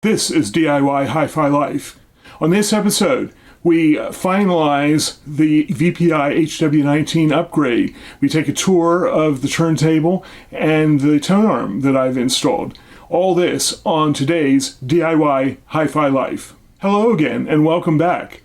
This is DIY HiFi Life. On this episode, we finalize the VPI HW-19 upgrade. We take a tour of the turntable and the Tonearm that I've installed. All this on today's DIY HiFi Life. Hello again and welcome back.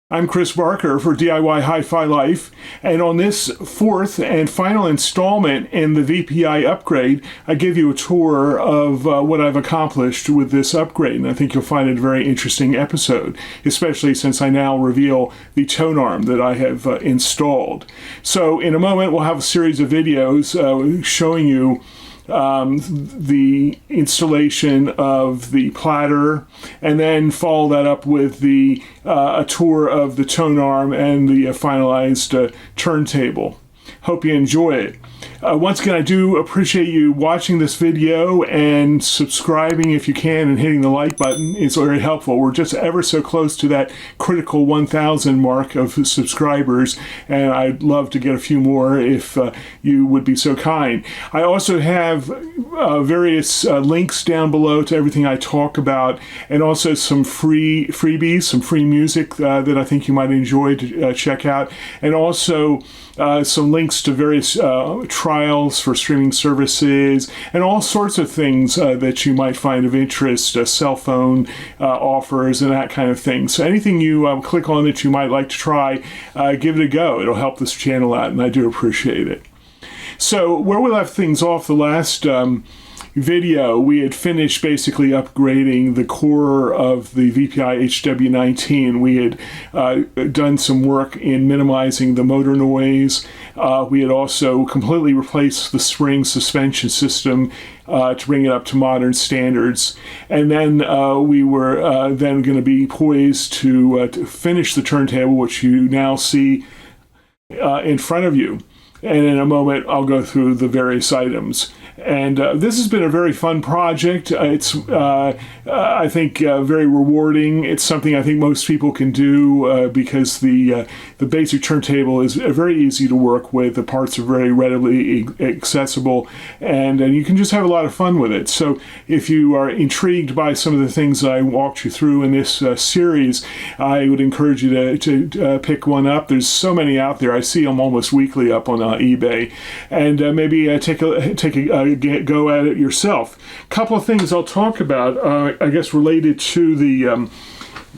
I'm Chris Barker for DIY HiFi Life, and on this fourth and final installment in the VPI upgrade, I give you a tour of what I've accomplished with this upgrade, and I think you'll find it a very interesting episode, especially since I now reveal the Tonearm that I have installed. So in a moment, we'll have a series of videos showing you the installation of the Platter, and then follow that up with a tour of the Tonearm and the finalized turntable. Hope you enjoy it. Once again, I do appreciate you watching this video and subscribing if you can, and hitting the like button. It's very helpful. We're just ever so close to that critical 1,000 mark of subscribers, and I'd love to get a few more if you would be so kind. I also have various links down below to everything I talk about, and also some freebies, some free music that I think you might enjoy to check out, and also some links to various trials for streaming services and all sorts of things that you might find of interest, cell phone offers and that kind of thing. So anything you click on that you might like to try, give it a go. It'll help this channel out, and I do appreciate it. So where we left things off the last video, we had finished basically upgrading the core of the VPI HW-19. We had done some work in minimizing the motor noise. We had also completely replaced the spring suspension system to bring it up to modern standards. And then we were then going to be poised to finish the turntable, which you now see in front of you. And in a moment, I'll go through the various items. And this has been a very fun project. It's, I think, very rewarding. It's something I think most people can do because the basic turntable is very easy to work with. The parts are very readily accessible, and you can just have a lot of fun with it. So if you are intrigued by some of the things that I walked you through in this series, I would encourage you to pick one up. There's so many out there. I see them almost weekly up on eBay, and maybe take a go at it yourself. A couple of things I'll talk about, I guess, related to the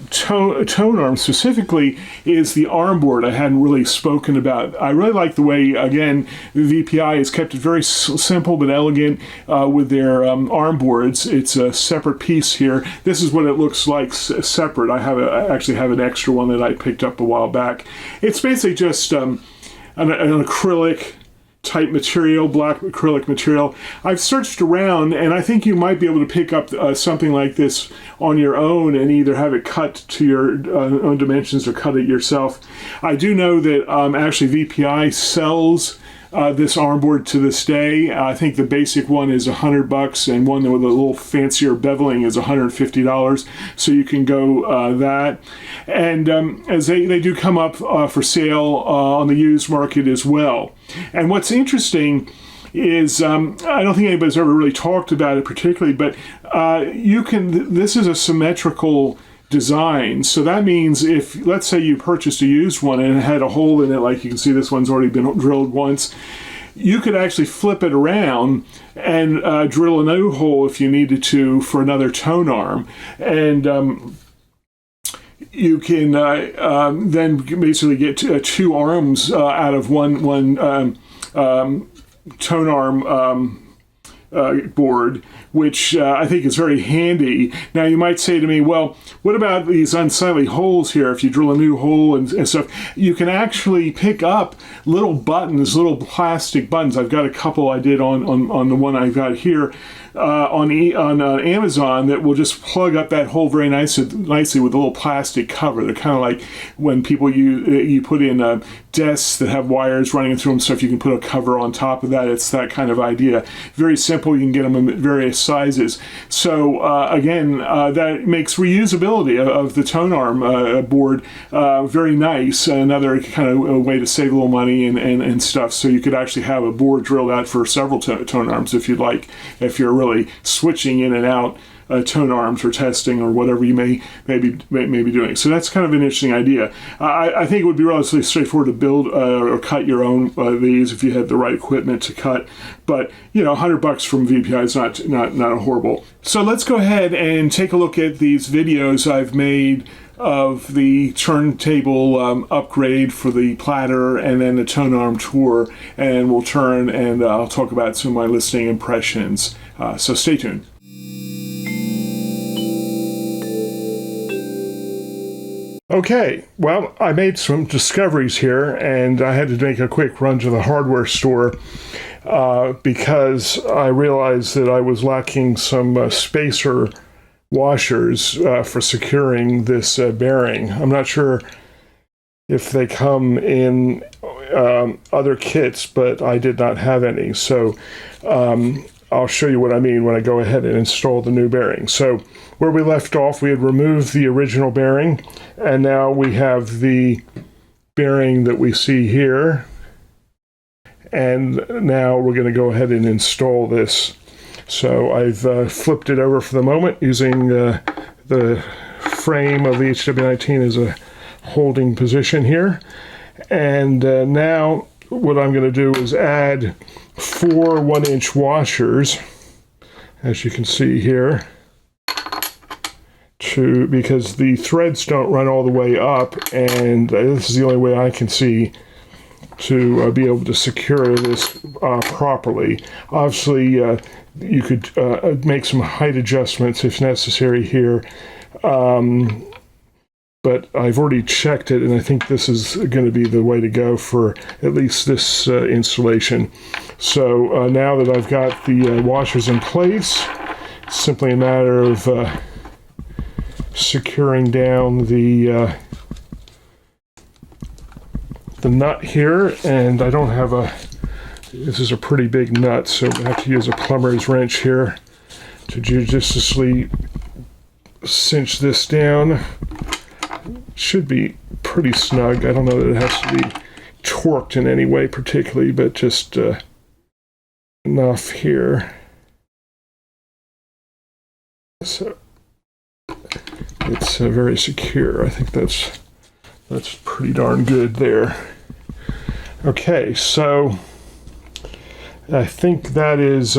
Tonearm specifically is the arm board I hadn't really spoken about. I really like the way, again, VPI has kept it very simple but elegant with their arm boards. It's a separate piece here. This is what it looks like separate. I actually have an extra one that I picked up a while back. It's basically just an acrylic type material, black acrylic material. I've searched around, and I think you might be able to pick up something like this on your own and either have it cut to your own dimensions or cut it yourself. I do know that actually VPI sells this arm board to this day. I think the basic one is $100, and one with a little fancier beveling is $150. So you can go that. And as they do come up for sale on the used market as well. And what's interesting is I don't think anybody's ever really talked about it particularly, but this is a symmetrical design. So that means if, let's say you purchased a used one and it had a hole in it, like you can see this one's already been drilled once, you could actually flip it around and drill a new hole if you needed to for another Tonearm. And you can then basically get two arms out of one Tonearm board, which I think is very handy. Now you might say to me, well, what about these unsightly holes here? If you drill a new hole and stuff, you can actually pick up little buttons, little plastic buttons. I've got a couple I did on the one I've got here on Amazon that will just plug up that hole very nicely with a little plastic cover. They're kind of like when people you put in desks that have wires running through them, so if you can put a cover on top of that, it's that kind of idea. Very simple. You can get them in various sizes. So again, that makes reusability of the Tonearm board very nice. Another kind of a way to save a little money and stuff. So you could actually have a board drilled out for several Tonearms if you'd like, if you're really switching in and out tone arms or testing or whatever you may be doing. So that's kind of an interesting idea. I think it would be relatively straightforward to build or cut your own these if you had the right equipment to cut. But $100 from VPI is not horrible. So let's go ahead and take a look at these videos I've made of the turntable upgrade for the Platter and then the Tonearm tour, and we'll turn and I'll talk about some of my listening impressions. So stay tuned. Okay, well, I made some discoveries here, and I had to make a quick run to the hardware store because I realized that I was lacking some spacer washers for securing this bearing. I'm not sure if they come in other kits, but I did not have any. So I'll show you what I mean when I go ahead and install the new bearing. So where we left off, we had removed the original bearing, and now we have the bearing that we see here. And now we're going to go ahead and install this. So I've flipped it over for the moment using the frame of the HW-19 as a holding position here. And now what I'm going to do is add 4 1-inch washers, as you can see here, because the threads don't run all the way up, and this is the only way I can see to be able to secure this properly. Obviously, you could make some height adjustments if necessary here, but I've already checked it, and I think this is going to be the way to go for at least this installation. So now that I've got the washers in place, it's simply a matter of securing down the nut here, and I don't have this is a pretty big nut, so I have to use a plumber's wrench here to judiciously cinch this down. Should be pretty snug. I don't know that it has to be torqued in any way particularly, but just enough here. So it's very secure. I think that's pretty darn good there. Okay, so I think that is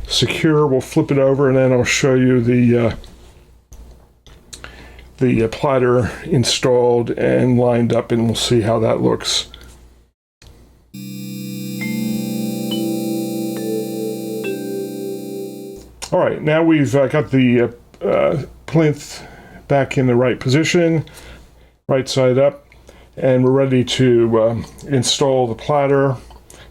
secure. We'll flip it over, and then I'll show you the Platter installed and lined up, and we'll see how that looks. All right, now we've got the plinth back in the right position, right side up, and we're ready to install the Platter,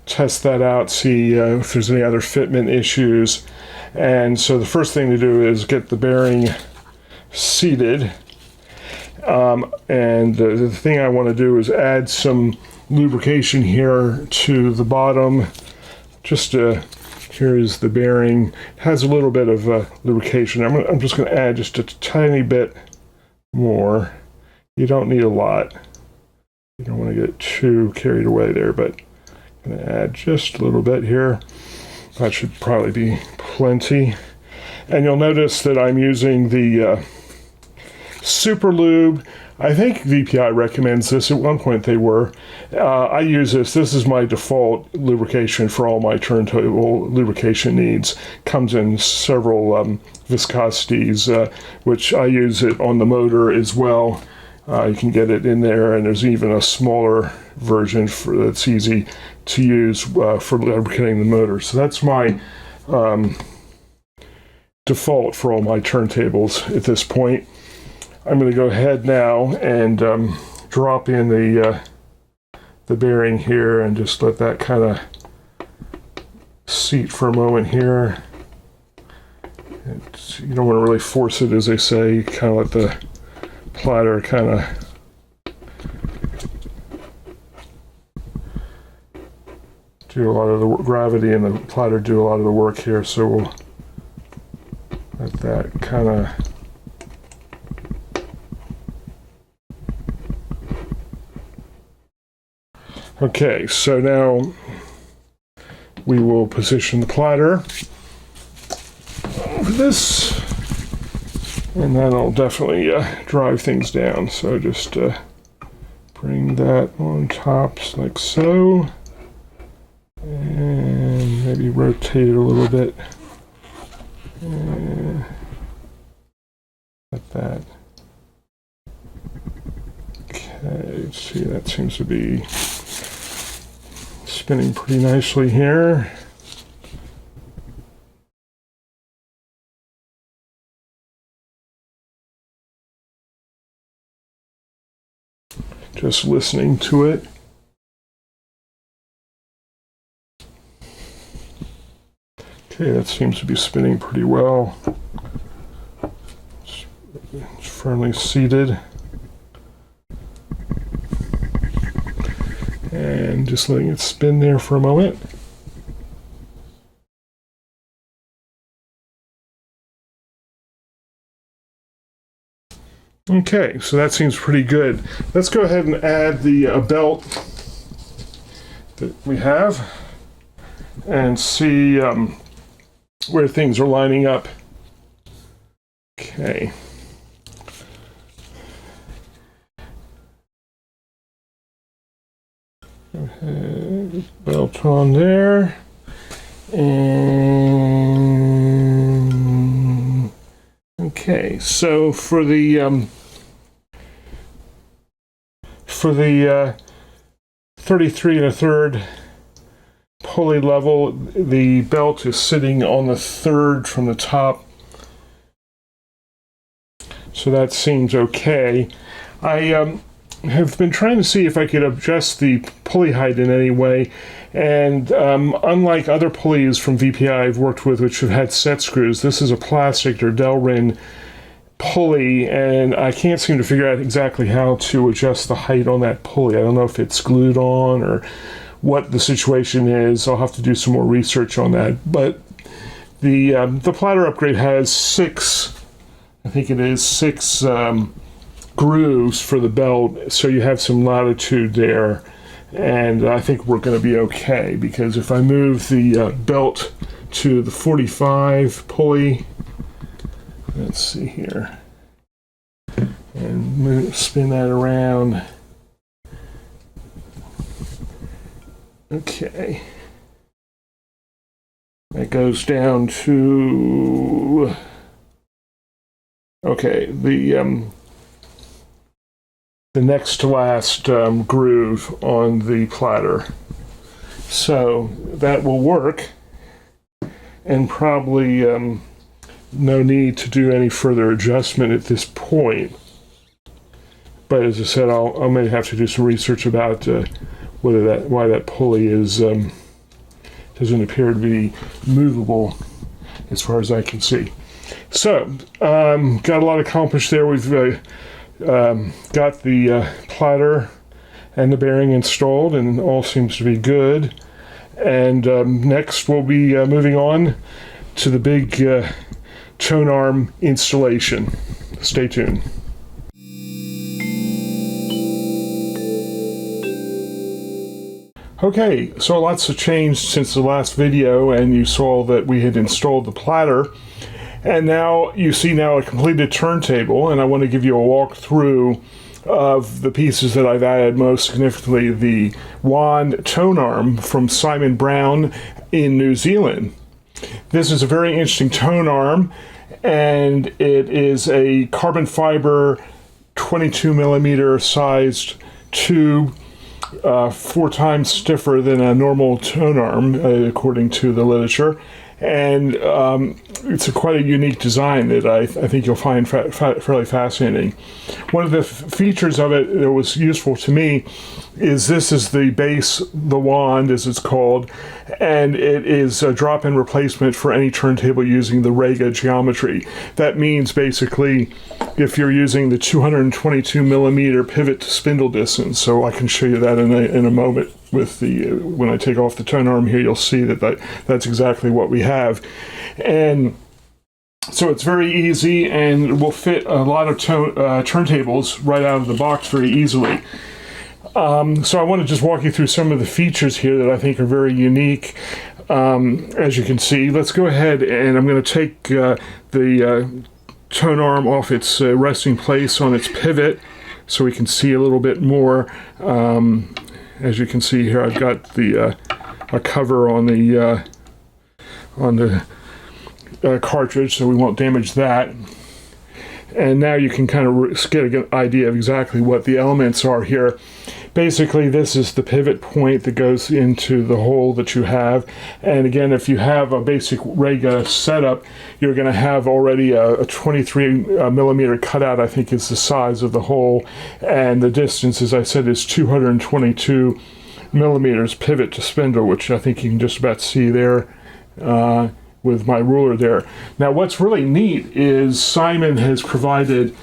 test that out, see if there's any other fitment issues. And so the first thing to do is get the bearing seated. And the thing I want to do is add some lubrication here to the bottom. Here is the bearing. It has a little bit of lubrication. I'm just going to add just a tiny bit more. You don't need a lot. You don't want to get too carried away there, but I'm going to add just a little bit here. That should probably be plenty. And you'll notice that I'm using the Super Lube. I think VPI recommends this. At one point they were. I use this. This is my default lubrication for all my turntable lubrication needs. Comes in several viscosities, which I use it on the motor as well. You can get it in there, and there's even a smaller version that's easy to use for lubricating the motor. So that's my default for all my turntables at this point. I'm going to go ahead now and drop in the bearing here and just let that kind of seat for a moment here. You don't want to really force it, as they say. Kind of let the Platter kind of do a lot of the gravity, and the Platter do a lot of the work here. So we'll let that kind of Okay, so now we will position the Platter over this And that'll definitely drive things down. So just bring that on top like so. And maybe rotate it a little bit. Like that. Okay, let's see, that seems to be spinning pretty nicely here. Just listening to it. Okay, that seems to be spinning pretty well. It's firmly seated. And just letting it spin there for a moment. Okay, so that seems pretty good. Let's go ahead and add the belt that we have and see where things are lining up. Okay. Go ahead, belt on there. And okay, so for the 33 1/3 pulley level, the belt is sitting on the 3rd from the top, so that seems okay. I have been trying to see if I could adjust the pulley height in any way, and unlike other pulleys from VPI I've worked with which have had set screws, this is a plastic or Delrin pulley, and I can't seem to figure out exactly how to adjust the height on that pulley. I don't know if it's glued on or what the situation is. I'll have to do some more research on that. But the Platter upgrade has 6, I think it is 6 grooves for the belt, so you have some latitude there, and I think we're going to be okay, because if I move the belt to the 45 pulley, let's see here, and spin that around. Okay. That goes down to, okay, the next to last groove on the Platter. So that will work, and probably no need to do any further adjustment at this point. But as I said, I may have to do some research about why that pulley is doesn't appear to be movable as far as I can see. So got a lot accomplished there. We've got the Platter and the bearing installed, and all seems to be good. And next we'll be moving on to the big Tonearm installation. Stay tuned. Okay, so lots have changed since the last video, and you saw that we had installed the Platter, and now you see a completed turntable, and I want to give you a walkthrough of the pieces that I've added, most significantly the wand Tonearm from Simon Brown in New Zealand. This is a very interesting Tonearm, and it is a carbon fiber 22mm sized tube, 4 times stiffer than a normal Tonearm, according to the literature. And it's quite a unique design that I think you'll find fairly fascinating. One of the features of it that was useful to me is this is the base, the wand as it's called, and it is a drop-in replacement for any turntable using the Rega geometry. That means basically if you're using the 222mm pivot to spindle distance, so I can show you that in a moment. With the when I take off the Tonearm here, you'll see that's exactly what we have. And so it's very easy, and will fit a lot of turntables right out of the box very easily. So I want to just walk you through some of the features here that I think are very unique. As you can see, let's go ahead, and I'm going to take the Tonearm off its resting place on its pivot so we can see a little bit more. As you can see here, I've got the a cover on the cartridge, so we won't damage that. And now you can kind of get an idea of exactly what the elements are here. Basically, this is the pivot point that goes into the hole that you have. And again, if you have a basic Rega setup, you're going to have already a 23 millimeter cutout, I think is the size of the hole. And the distance, as I said, is 222 millimeters pivot to spindle, which I think you can just about see there with my ruler there. Now, what's really neat is Simon has provided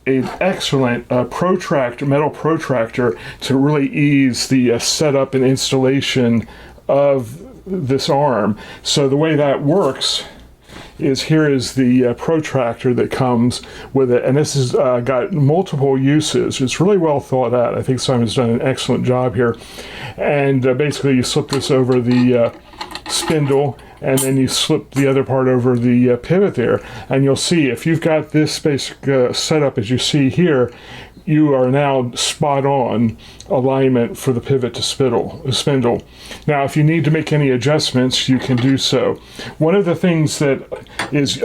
an excellent protractor, metal protractor, to really ease the setup and installation of this arm. So the way that works is here is the protractor that comes with it, and this has got multiple uses. It's really well thought out. I think Simon's done an excellent job here. And basically you slip this over the spindle, and then you slip the other part over the pivot there, and you'll see if you've got this basic setup as you see here, you are now spot on alignment for the pivot to spindle. Now, if you need to make any adjustments, you can do so. One of the things that is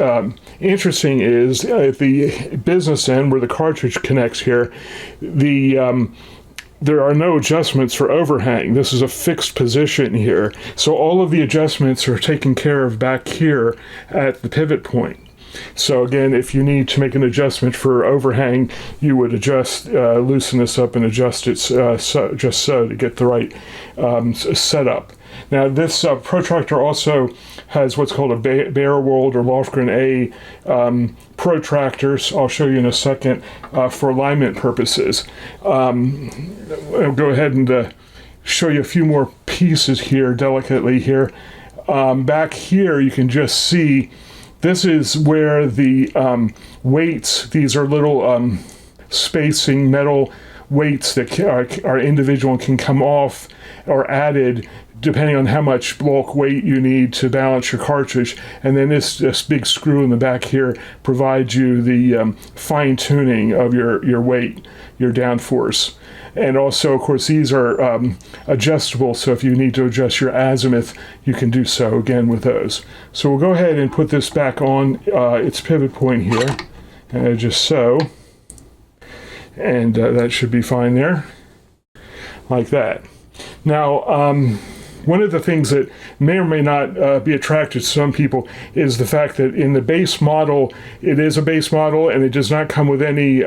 interesting is at the business end where the cartridge connects here, there are no adjustments for overhang. This is a fixed position here. So all of the adjustments are taken care of back here at the pivot point. So again, if you need to make an adjustment for overhang, you would loosen this up and adjust it just so to get the right setup. Now this protractor also has what's called a Bearwold or Lofgren A protractors. I'll show you in a second for alignment purposes. I'll go ahead and show you a few more pieces here delicately here. Back here you can just see this is where the weights, these are little spacing metal weights that are individual and can come off or added depending on how much bulk weight you need to balance your cartridge. And then this big screw in the back here provides you the fine tuning of your weight, your downforce. And also, of course, these are adjustable, so if you need to adjust your azimuth, you can do so again with those. So we'll go ahead and put this back on its pivot point here, just so. And that should be fine there, like that. Now, one of the things that may or may not be attractive to some people is the fact that in the base model, it is a base model and it does not come with any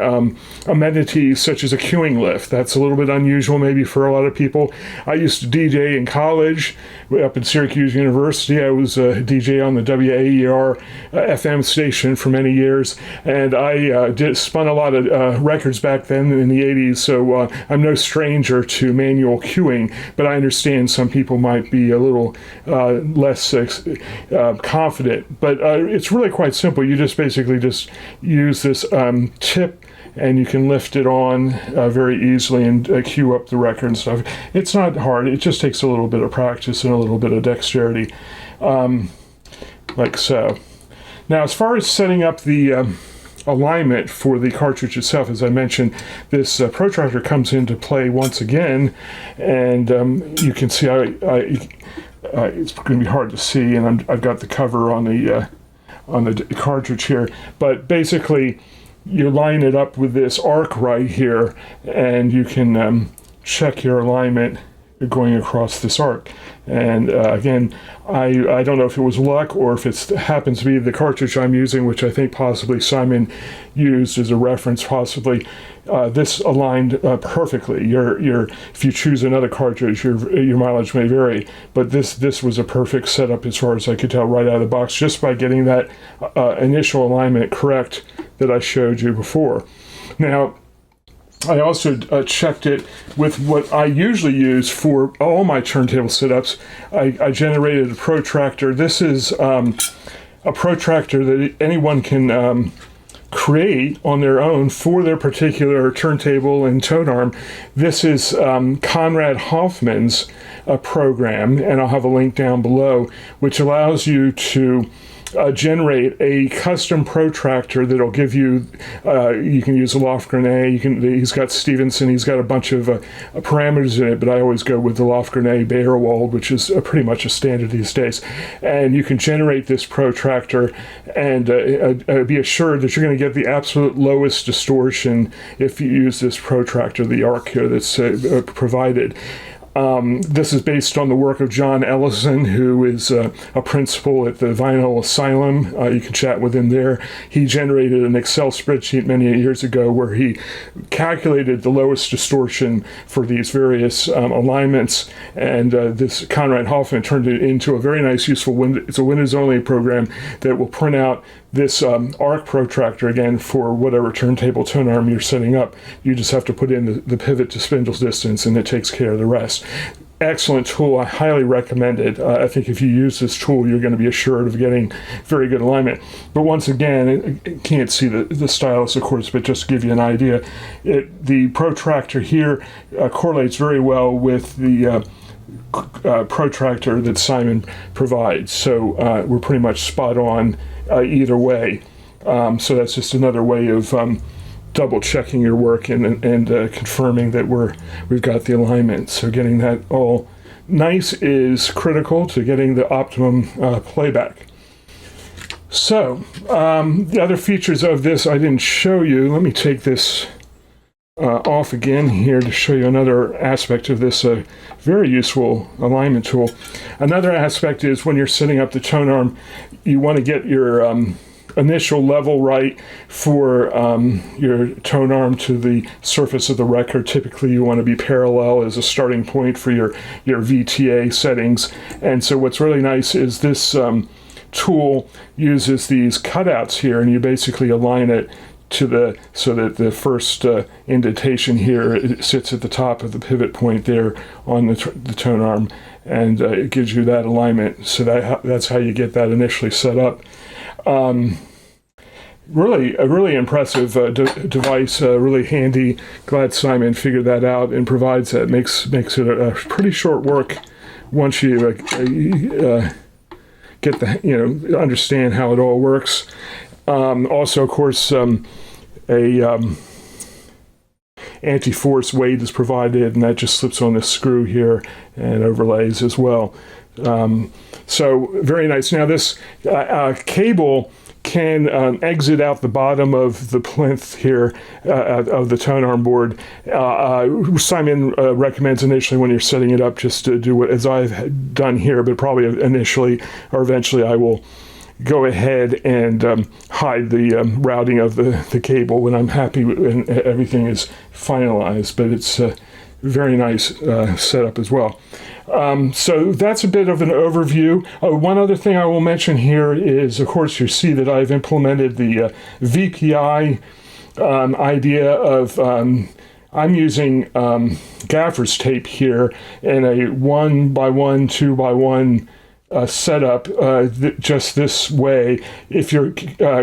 amenities such as a queuing lift. That's a little bit unusual maybe for a lot of people. I used to DJ in college up at Syracuse University. I was a DJ on the WAER FM station for many years, and I spun a lot of records back then in the 80s, so I'm no stranger to manual queuing, but I understand some people might be a little less confident. But it's really quite simple. You just basically just use this tip, and you can lift it on very easily and cue up the record and stuff. It's not hard. It just takes a little bit of practice and a little bit of dexterity, like so. Now, as far as setting up the alignment for the cartridge itself, as I mentioned, this protractor comes into play once again, and you can see it's going to be hard to see, and I've got the cover on the cartridge here, but basically you line it up with this arc right here, and you can check your alignment going across this arc. And again, I don't know if it was luck or if it happens to be the cartridge I'm using, which I think possibly Simon used as a reference, possibly. This aligned perfectly. If you choose another cartridge, your mileage may vary, but this was a perfect setup as far as I could tell right out of the box, just by getting that initial alignment correct that I showed you before. Now, I also checked it with what I usually use for all my turntable setups. I generated a protractor. This is a protractor that anyone can create on their own for their particular turntable and Tonearm. This is Conrad Hoffman's program, and I'll have a link down below, which allows you to generate a custom protractor that'll give you, you can use a Lofgren. He's got Stevenson, he's got a bunch of parameters in it, but I always go with the Lofgren Baerwald, which is pretty much a standard these days. And you can generate this protractor and be assured that you're going to get the absolute lowest distortion if you use this protractor, the arc here that's provided. This is based on the work of John Ellison, who is a principal at the Vinyl Asylum. You can chat with him there. He generated an Excel spreadsheet many years ago where he calculated the lowest distortion for these various alignments, and this Conrad Hoffman turned it into a very nice, useful it's a Windows-only program that will print out this arc protractor, again, for whatever turntable tone arm you're setting up. You just have to put in the pivot to spindle distance, and it takes care of the rest. Excellent tool. I highly recommend it. I think if you use this tool, you're going to be assured of getting very good alignment. But once again, you can't see the stylus, of course, but just to give you an idea, the protractor here correlates very well with the protractor that Simon provides. So we're pretty much spot on either way. So that's just another way of double checking your work and confirming that we've got the alignment. So getting that all nice is critical to getting the optimum playback. So the other features of this I didn't show you. Let me take this off again here to show you another aspect of this very useful alignment tool. Another aspect is when you're setting up the tone arm, you want to get your initial level right for your tone arm to the surface of the record. Typically you want to be parallel as a starting point for your VTA settings. And so what's really nice is this tool uses these cutouts here, and you basically align it to so that the first indentation here sits at the top of the pivot point there on the tone arm, and it gives you that alignment. So that's how you get that initially set up. Really, a really impressive device, really handy. Glad Simon figured that out and provides that. Makes it a pretty short work once you get the understand how it all works. Also, of course, anti-force weight is provided, and that just slips on this screw here and overlays as well. So very nice. Now this cable can exit out the bottom of the plinth here of the tone arm board. Simon recommends initially when you're setting it up just to do what as I've done here, but probably initially or eventually I will go ahead and hide the routing of the cable when I'm happy and everything is finalized. But it's a very nice setup as well. So that's a bit of an overview. One other thing I will mention here is, of course, you see that I've implemented the VPI idea of I'm using gaffer's tape here in a 1x1, 2x1 setup just this way. If you're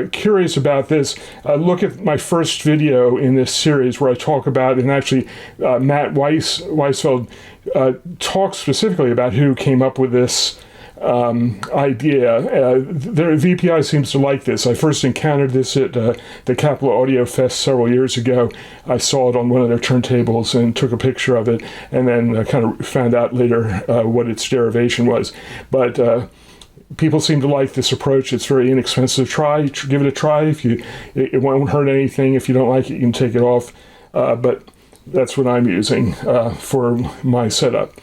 curious about this, look at my first video in this series where I talk about, and actually Matt Weisfeld talks specifically about who came up with this idea. The VPI seems to like this. I first encountered this at the Capitol Audio Fest several years ago. I saw it on one of their turntables and took a picture of it, and then kind of found out later what its derivation was. But people seem to like this approach. It's very inexpensive. Give it a try. It won't hurt anything. If you don't like it, you can take it off. But that's what I'm using for my setup.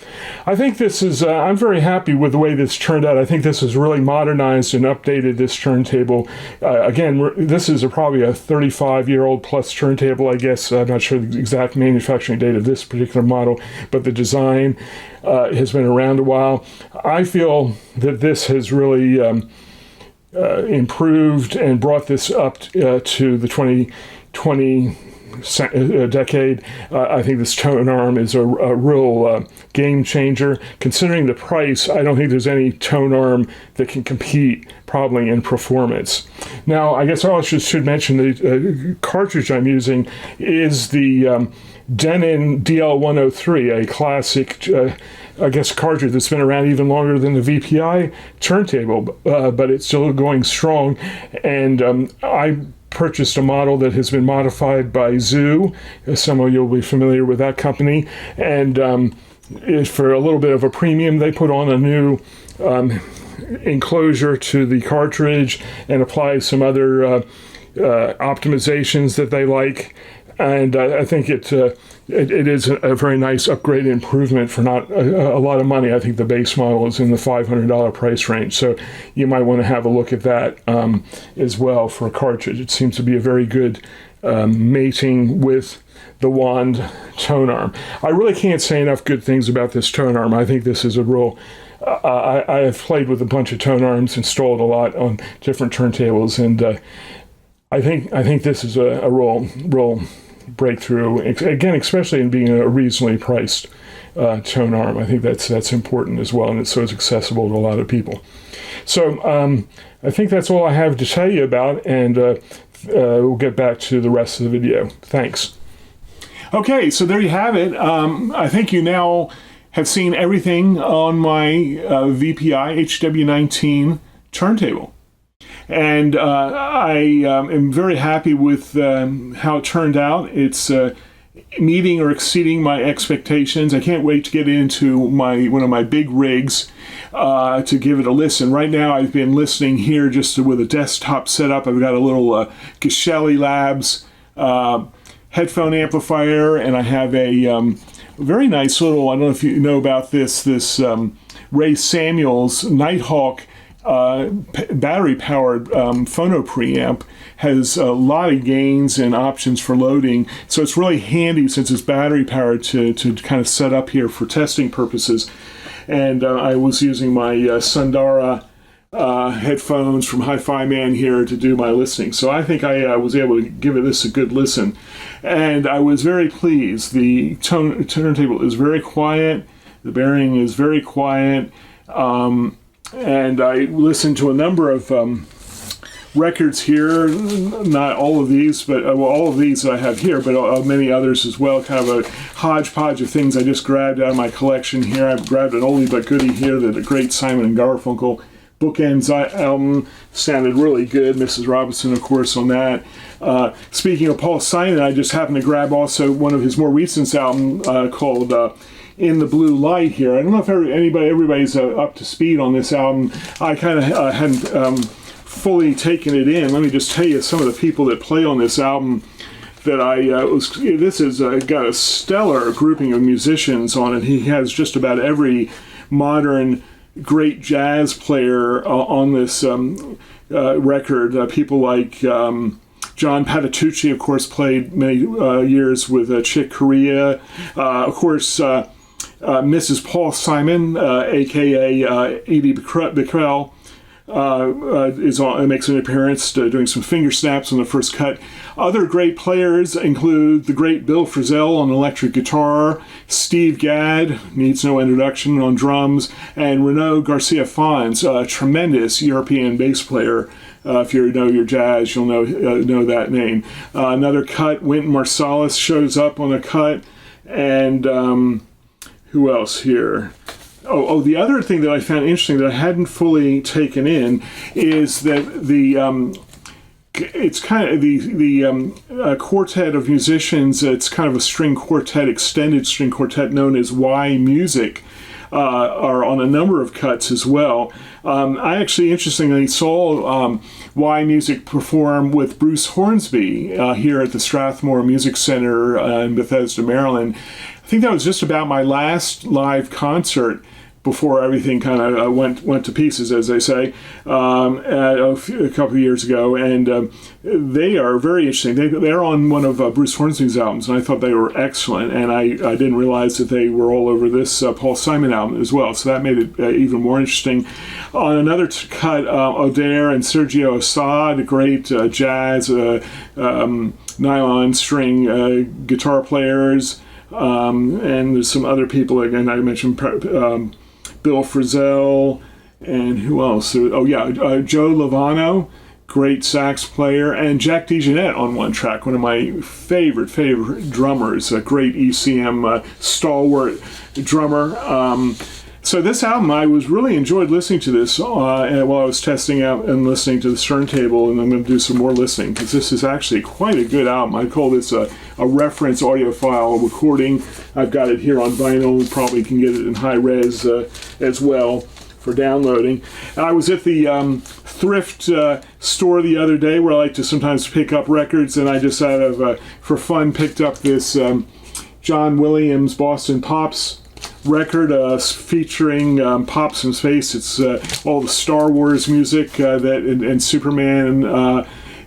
I think this is, I'm very happy with the way this turned out. I think this has really modernized and updated this turntable. Again, this is probably a 35-year-old plus turntable, I guess. I'm not sure the exact manufacturing date of this particular model, but the design has been around a while. I feel that this has really improved and brought this up to the 2020 decade. I think this tone arm is a real game changer. Considering the price, I don't think there's any tone arm that can compete probably in performance. Now, I guess I also should mention the cartridge I'm using is the Denon DL103, a classic, I guess, cartridge that's been around even longer than the VPI turntable, but it's still going strong. And I purchased a model that has been modified by Zoo. Some of you will be familiar with that company. And for a little bit of a premium, they put on a new enclosure to the cartridge and apply some other optimizations that they like. And I think it is a very nice upgrade improvement for not a lot of money. I think the base model is in the $500 price range. So you might want to have a look at that as well for a cartridge. It seems to be a very good mating with the wand Tonearm. I really can't say enough good things about this Tonearm. I think this is a real... I have played with a bunch of Tonearms, installed a lot on different turntables, and I think this is a real breakthrough. Again, especially in being a reasonably priced Tonearm. I think that's important as well, and it's so it's accessible to a lot of people. So I think that's all I have to tell you about, and we'll get back to the rest of the video. Thanks. Okay, so there you have it. I think you now have seen everything on my VPI HW-19 turntable. And I am very happy with how it turned out. It's meeting or exceeding my expectations. I can't wait to get into one of my big rigs to give it a listen. Right now I've been listening here just with a desktop setup. I've got a little Geshelli Labs headphone amplifier, and I have a very nice little, I don't know if you know about this Ray Samuels Nighthawk battery-powered phono preamp. Has a lot of gains and options for loading, so it's really handy since it's battery-powered to kind of set up here for testing purposes. And I was using my Sundara headphones from HiFi Man here to do my listening. So I think I was able to give this a good listen. And I was very pleased. The turntable is very quiet. The bearing is very quiet. And I listened to a number of records here, not all of these, but all of these that I have here, but many others as well, kind of a hodgepodge of things I just grabbed out of my collection here. I've grabbed an oldie but goodie here, the great Simon & Garfunkel Bookends album. Sounded really good. Mrs. Robinson, of course, on that. Speaking of Paul Simon, I just happened to grab also one of his more recent albums called In the Blue Light here. I don't know if everybody's up to speed on this album. I kind of hadn't fully taken it in. Let me just tell you some of the people that play on this album that this has got a stellar grouping of musicians on it. He has just about every modern great jazz player on this record. People like John Patitucci, of course, played many years with Chick Corea. Of course, Mrs. Paul Simon, a.k.a. Edie Beckrell, makes an appearance doing some finger snaps on the first cut. Other great players include the great Bill Frisell on electric guitar, Steve Gadd, needs no introduction, on drums, and Renaud Garcia Fons, a tremendous European bass player. If you know your jazz, you'll know that name. Another cut, Wynton Marsalis shows up on a cut, and who else here? Oh, the other thing that I found interesting that I hadn't fully taken in is that it's kind of the quartet of musicians. It's kind of a string quartet, extended string quartet known as Y Music, are on a number of cuts as well. I actually, interestingly, saw Y Music perform with Bruce Hornsby here at the Strathmore Music Center in Bethesda, Maryland. I think that was just about my last live concert before everything kind of went to pieces, as they say, a couple of years ago. And they are very interesting. They're on one of Bruce Hornsby's albums, and I thought they were excellent. And I didn't realize that they were all over this Paul Simon album as well. So that made it even more interesting. On another cut, Adair and Sergio Assad, great jazz, nylon string guitar players. And there's some other people, again, I mentioned Bill Frisell, and who else? Joe Lovano great sax player, and Jack DeJohnette on one track, one of my favorite drummers, a great ECM stalwart drummer. So this album, I was really enjoyed listening to this while I was testing out and listening to the Turntable, and I'm going to do some more listening because this is actually quite a good album. I call this a reference audiophile recording. I've got it here on vinyl. You probably can get it in high res as well for downloading. I was at the thrift store the other day where I like to sometimes pick up records, and I just for fun picked up this John Williams Boston Pops record featuring Pops in Space. It's all the Star Wars music and Superman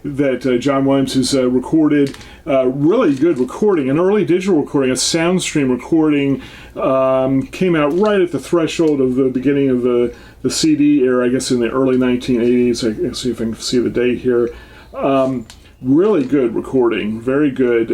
that John Williams has recorded. Really good recording, an early digital recording, a SoundStream recording. Came out right at the threshold of the beginning of the CD era, I guess in the early 1980s. Let's see if I can see the date here. Really good recording, very good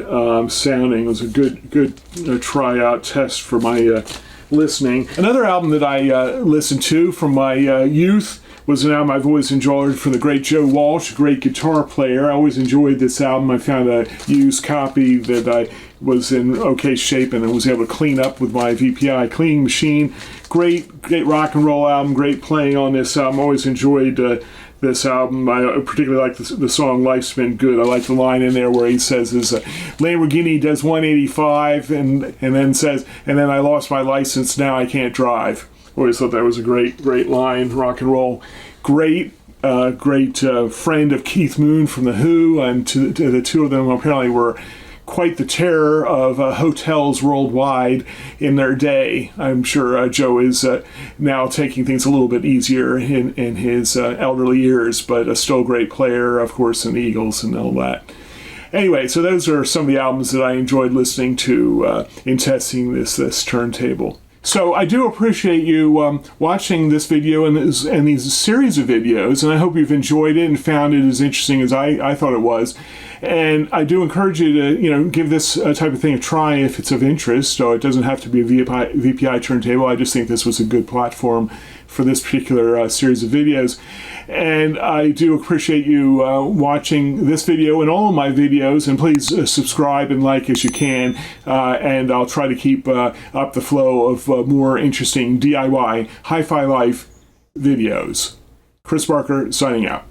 sounding. It was a good tryout test for my listening. Another album that I listened to from my youth was an album I've always enjoyed from the great Joe Walsh, a great guitar player. I always enjoyed this album. I found a used copy that I was in okay shape and I was able to clean up with my VPI cleaning machine. Great rock and roll album, great playing on this album. Always enjoyed this album. I particularly like the song Life's Been Good. I like the line in there where he says his Lamborghini does 185 and then says, and then I lost my license, now I can't drive. Always thought that was a great line, rock and roll. Great friend of Keith Moon from The Who, and to the two of them apparently were quite the terror of hotels worldwide in their day. I'm sure Joe is now taking things a little bit easier in his elderly years, but still a great player, of course, in the Eagles and all that. Anyway, so those are some of the albums that I enjoyed listening to in testing this turntable. So I do appreciate you watching this video and these series of videos, and I hope you've enjoyed it and found it as interesting as I thought it was. And I do encourage you to, give this type of thing a try if it's of interest. So it doesn't have to be a VPI turntable. I just think this was a good platform for this particular series of videos. And I do appreciate you watching this video and all of my videos. And please subscribe and like as you can. And I'll try to keep up the flow of more interesting DIY Hi-Fi Life videos. Chris Barker signing out.